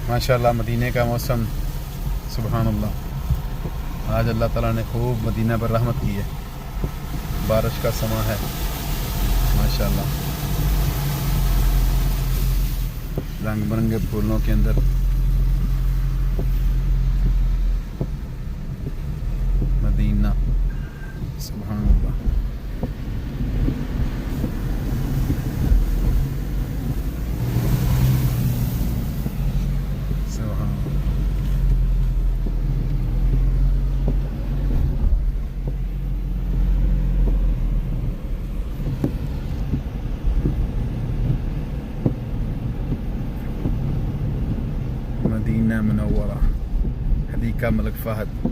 ماشاءاللہ مدینہ کا موسم سبحان اللہ، آج اللہ تعالیٰ نے خوب مدینہ پر رحمت کی ہے، بارش کا سماں ہے ماشاءاللہ، رنگ برنگے پھولوں کے اندر مدینہ سبحان اللہ۔ سبحان اللہ۔ مدینہ منورہ، حدیقہ ملک فہد۔